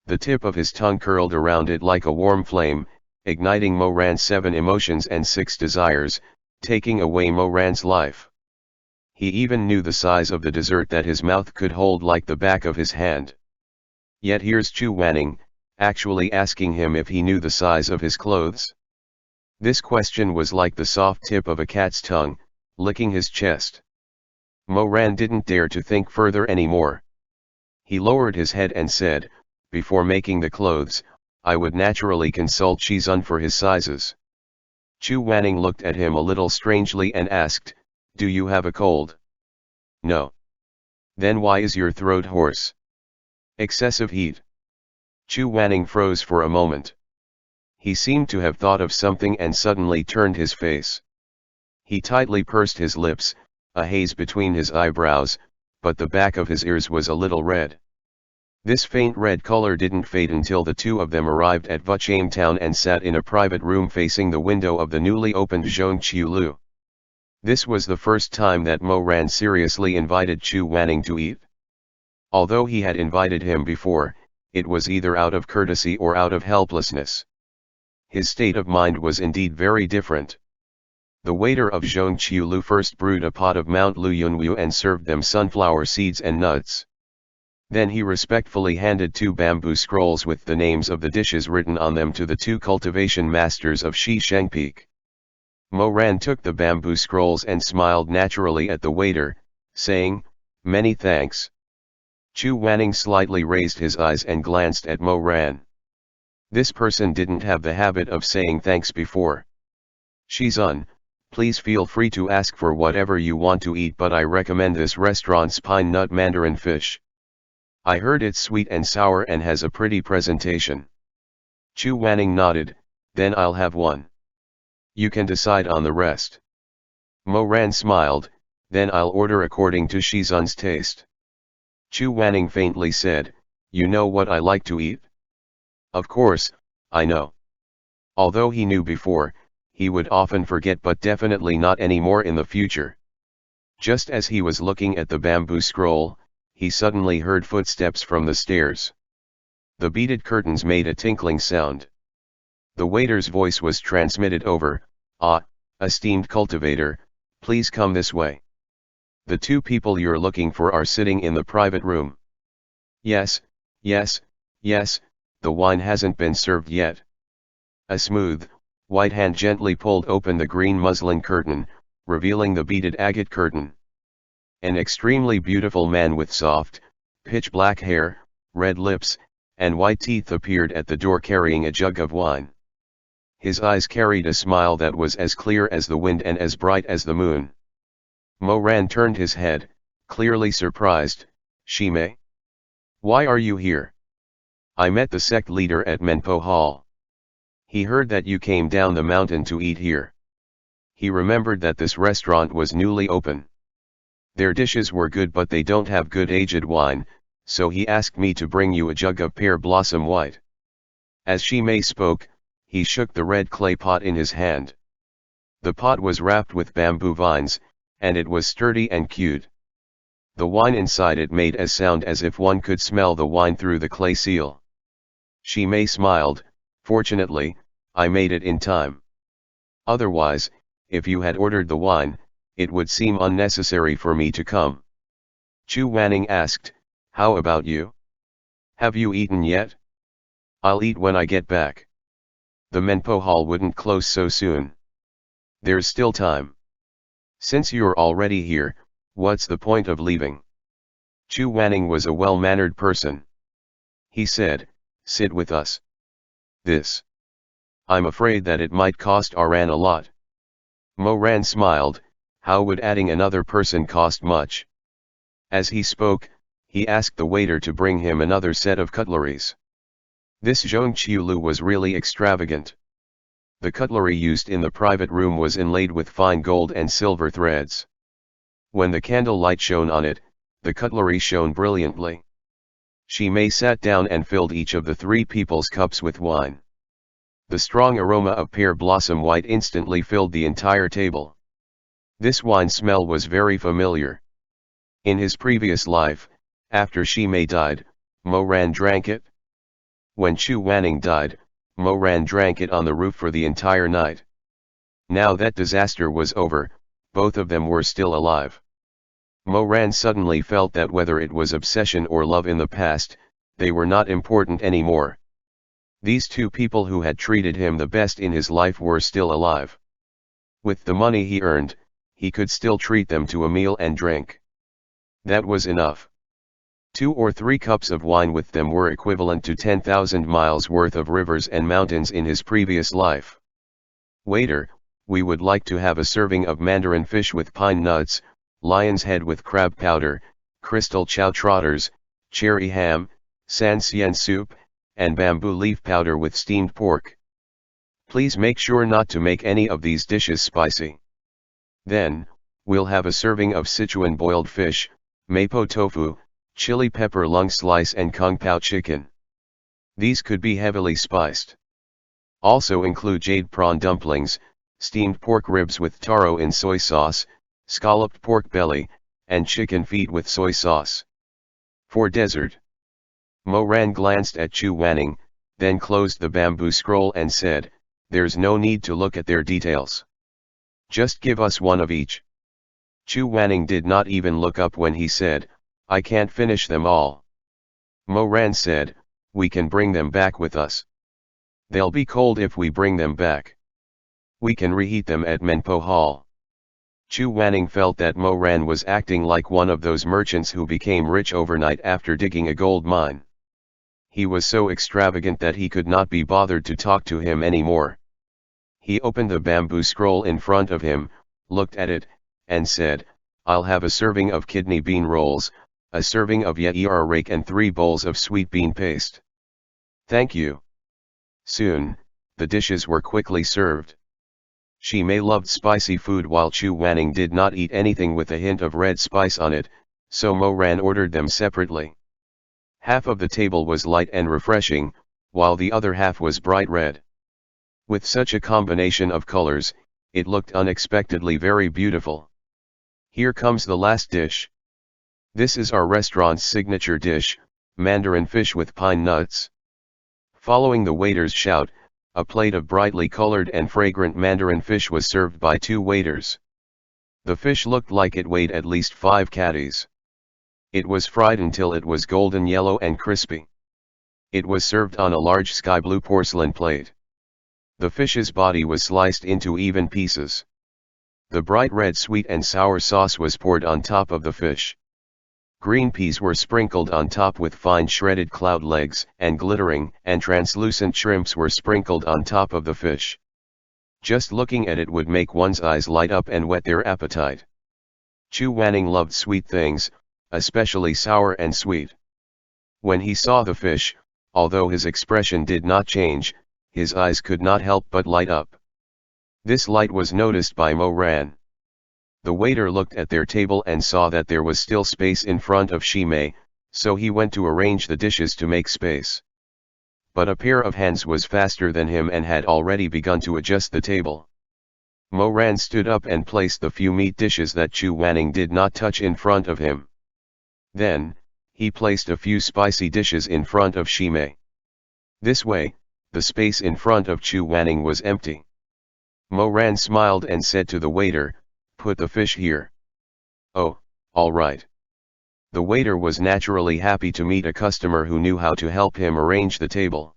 The tip of his tongue curled around it like a warm flame, igniting Mo Ran's 7 emotions and 6 desires, taking away Mo Ran's life. He even knew the size of the dessert that his mouth could hold like the back of his hand. Yet here's Chu Wanning, actually asking him if he knew the size of his clothes. This question was like the soft tip of a cat's tongue, licking his chest. Mo Ran didn't dare to think further anymore. He lowered his head and said, "Before making the clothes, I would naturally consult Shizun for his sizes." Chu Wanning looked at him a little strangely and asked, "Do you have a cold?" "No." "Then why is your throat hoarse?" "Excessive heat." Chu Wanning froze for a moment. He seemed to have thought of something and suddenly turned his face. He tightly pursed his lips, a haze between his eyebrows, but the back of his ears was a little red. This faint red color didn't fade until the 2 of them arrived at Vuchame town and sat in a private room facing the window of the newly opened Zhongqiu Lu. This was the first time that Mo Ran seriously invited Chu Wanning to eat. Although he had invited him before, it was either out of courtesy or out of helplessness. His state of mind was indeed very different. The waiter of Zhongqiu Lu first brewed a pot of Mount Lu Yunwu and served them sunflower seeds and nuts. Then he respectfully handed 2 bamboo scrolls with the names of the dishes written on them to the 2 cultivation masters of Shi Shengpeak. Mo Ran took the bamboo scrolls and smiled naturally at the waiter, saying, "Many thanks." Chu Wanning slightly raised his eyes and glanced at Mo Ran. This person didn't have the habit of saying thanks before. "Shizun, please feel free to ask for whatever you want to eat, but I recommend this restaurant's pine nut Mandarin fish. I heard it's sweet and sour and has a pretty presentation." Chu Wanning nodded, "Then I'll have one. You can decide on the rest." Mo Ran smiled, "Then I'll order according to Shizun's taste." Chu Wanning faintly said, "You know what I like to eat?" "Of course, I know." Although he knew before, he would often forget, but definitely not anymore in the future. Just as he was looking at the bamboo scroll, he suddenly heard footsteps from the stairs. The beaded curtains made a tinkling sound. The waiter's voice was transmitted over, esteemed cultivator, please come this way. The 2 people you're looking for are sitting in the private room." Yes, yes, yes, the wine hasn't been served yet." A smooth, white hand gently pulled open the green muslin curtain, revealing the beaded agate curtain. An extremely beautiful man with soft, pitch black hair, red lips, and white teeth appeared at the door carrying a jug of wine. His eyes carried a smile that was as clear as the wind and as bright as the moon. Mo Ran turned his head, clearly surprised. "Shimei? Why are you here?" "I met the sect leader at Menpo Hall. He heard that you came down the mountain to eat here. He remembered that this restaurant was newly open. Their dishes were good, but they don't have good aged wine, so he asked me to bring you a jug of pear blossom white." As Shimei spoke, he shook the red clay pot in his hand. The pot was wrapped with bamboo vines, and it was sturdy and cute. The wine inside it made a sound as if one could smell the wine through the clay seal. Shimei smiled, "Fortunately, I made it in time. Otherwise, if you had ordered the wine, it would seem unnecessary for me to come." Chu Wanning asked, "How about you? Have you eaten yet?" "I'll eat when I get back. The Menpo Hall wouldn't close so soon. There's still time. Since you're already here, what's the point of leaving?" Chu Wanning was a well-mannered person. He said, "Sit with us." "This? I'm afraid that it might cost Aran a lot." Mo Ran smiled, "How would adding another person cost much?" As he spoke, he asked the waiter to bring him another set of cutleries. This Zhongqiu Lu was really extravagant. The cutlery used in the private room was inlaid with fine gold and silver threads. When the candlelight shone on it, the cutlery shone brilliantly. Shimei sat down and filled each of the 3 people's cups with wine. The strong aroma of pear blossom white instantly filled the entire table. This wine smell was very familiar. In his previous life, after Shimei died, Mo Ran drank it. When Chu Wanning died, Mo Ran drank it on the roof for the entire night. Now that disaster was over, both of them were still alive. Mo Ran suddenly felt that whether it was obsession or love in the past, they were not important anymore. These 2 people who had treated him the best in his life were still alive. With the money he earned, he could still treat them to a meal and drink. That was enough. 2 or 3 cups of wine with them were equivalent to 10,000 miles worth of rivers and mountains in his previous life. "Waiter, we would like to have a serving of Mandarin fish with pine nuts, lion's head with crab powder, crystal chow trotters, cherry ham, san xian soup, and bamboo leaf powder with steamed pork. Please make sure not to make any of these dishes spicy. Then, we'll have a serving of Sichuan boiled fish, mapo tofu, chili pepper lung slice and kung pao chicken. These could be heavily spiced. Also include jade prawn dumplings, steamed pork ribs with taro in soy sauce, scalloped pork belly, and chicken feet with soy sauce. For dessert. Mo Ran glanced at Chu Wanning, then closed the bamboo scroll and said, "There's no need to look at their details. Just give us one of each." Chu Wanning did not even look up when he said, "I can't finish them all." Mo Ran said, "We can bring them back with us. They'll be cold if we bring them back. We can reheat them at Menpo Hall." Chu Wanning felt that Mo Ran was acting like one of those merchants who became rich overnight after digging a gold mine. He was so extravagant that he could not be bothered to talk to him anymore. He opened the bamboo scroll in front of him, looked at it, and said, "I'll have a serving of kidney bean rolls, a serving of yair rake and 3 bowls of sweet bean paste." "Thank you." Soon, the dishes were quickly served. Shi Mei loved spicy food while Chu Wanning did not eat anything with a hint of red spice on it, so Mo Ran ordered them separately. Half of the table was light and refreshing, while the other half was bright red. With such a combination of colors, it looked unexpectedly very beautiful. "Here comes the last dish. This is our restaurant's signature dish, Mandarin fish with pine nuts." Following the waiter's shout, a plate of brightly colored and fragrant Mandarin fish was served by 2 waiters. The fish looked like it weighed at least 5 catties. It was fried until it was golden yellow and crispy. It was served on a large sky blue porcelain plate. The fish's body was sliced into even pieces. The bright red sweet and sour sauce was poured on top of the fish. Green peas were sprinkled on top with fine shredded cloud legs, and glittering and translucent shrimps were sprinkled on top of the fish. Just looking at it would make one's eyes light up and whet their appetite. Chu Wanning loved sweet things, especially sour and sweet. When he saw the fish, although his expression did not change, his eyes could not help but light up. This light was noticed by Mo Ran. The waiter looked at their table and saw that there was still space in front of Shi Mei, so he went to arrange the dishes to make space. But a pair of hands was faster than him and had already begun to adjust the table. Mo Ran stood up and placed the few meat dishes that Chu Wanning did not touch in front of him. Then, he placed a few spicy dishes in front of Shi Mei. This way, the space in front of Chu Wanning was empty. Mo Ran smiled and said to the waiter, "Put the fish here." "Oh, all right." The waiter was naturally happy to meet a customer who knew how to help him arrange the table.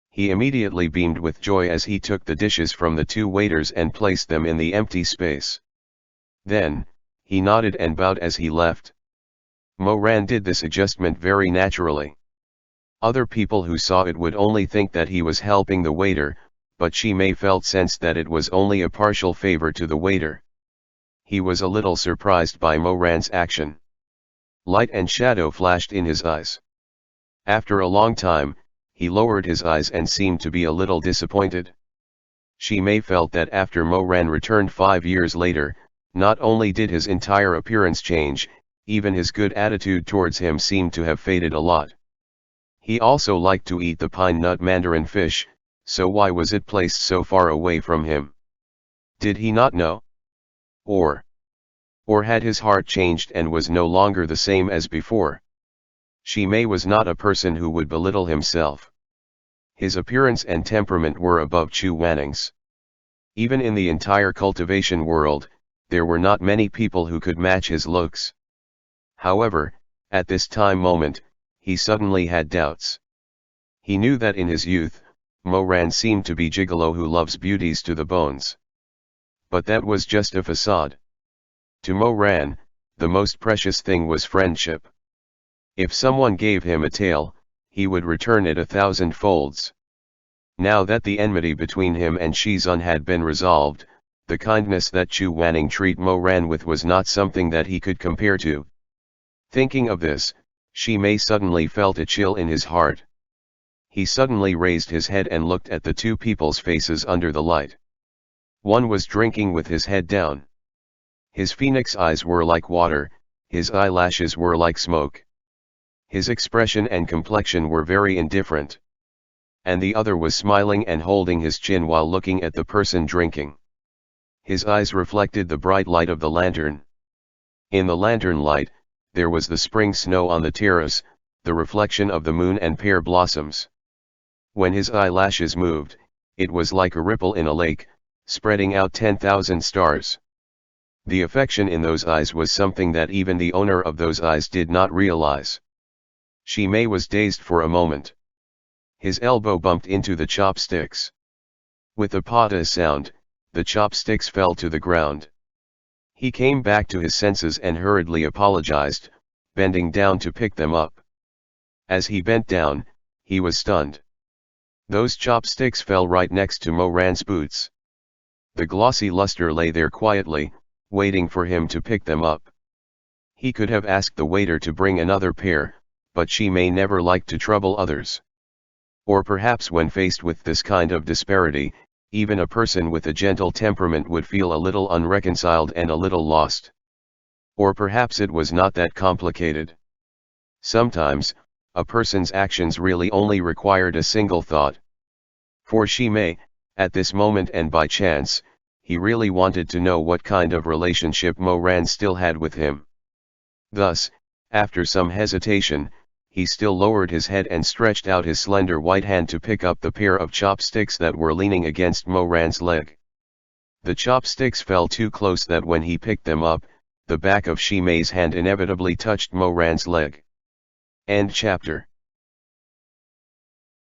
He immediately beamed with joy as he took the dishes from the 2 waiters and placed them in the empty space. Then, he nodded and bowed as he left. Mo Ran did this adjustment very naturally. Other people who saw it would only think that he was helping the waiter, but Shi Mei felt sensed that it was only a partial favor to the waiter. He was a little surprised by Mo Ran's action. Light and shadow flashed in his eyes. After a long time, he lowered his eyes and seemed to be a little disappointed. Shi Mei felt that after Mo Ran returned 5 years later, not only did his entire appearance change, even his good attitude towards him seemed to have faded a lot. He also liked to eat the pine nut Mandarin fish, so why was it placed so far away from him? Did he not know? Or had his heart changed and was no longer the same as before? Shi Mei was not a person who would belittle himself. His appearance and temperament were above Chu Wanning's. Even in the entire cultivation world, there were not many people who could match his looks. However, at this moment, he suddenly had doubts. He knew that in his youth, Mo Ran seemed to be gigolo who loves beauties to the bones. But that was just a facade. To Mo Ran, the most precious thing was friendship. If someone gave him a tail, he would return it 1,000 folds. Now that the enmity between him and Shizun had been resolved, the kindness that Chu Wanning treated Mo Ran with was not something that he could compare to. Thinking of this, Shi Mei suddenly felt a chill in his heart. He suddenly raised his head and looked at the 2 people's faces under the light. One was drinking with his head down. His phoenix eyes were like water, his eyelashes were like smoke. His expression and complexion were very indifferent. And the other was smiling and holding his chin while looking at the person drinking. His eyes reflected the bright light of the lantern. In the lantern light, there was the spring snow on the terrace, the reflection of the moon and pear blossoms. When his eyelashes moved, it was like a ripple in a lake, spreading out 10,000 stars. The affection in those eyes was something that even the owner of those eyes did not realize. Shimei was dazed for a moment. His elbow bumped into the chopsticks. With a pata sound, the chopsticks fell to the ground. He came back to his senses and hurriedly apologized, bending down to pick them up. As he bent down, he was stunned. Those chopsticks fell right next to Moran's boots. The glossy luster lay there quietly, waiting for him to pick them up. He could have asked the waiter to bring another pair, but Shimei never liked to trouble others. Or perhaps when faced with this kind of disparity, even a person with a gentle temperament would feel a little unreconciled and a little lost. Or perhaps it was not that complicated. Sometimes, a person's actions really only required a single thought. For Shimei, at this moment and by chance, he really wanted to know what kind of relationship Moran still had with him. Thus, after some hesitation, he still lowered his head and stretched out his slender white hand to pick up the pair of chopsticks that were leaning against Moran's leg. The chopsticks fell too close that when he picked them up, the back of Shimei's hand inevitably touched Moran's leg. End chapter.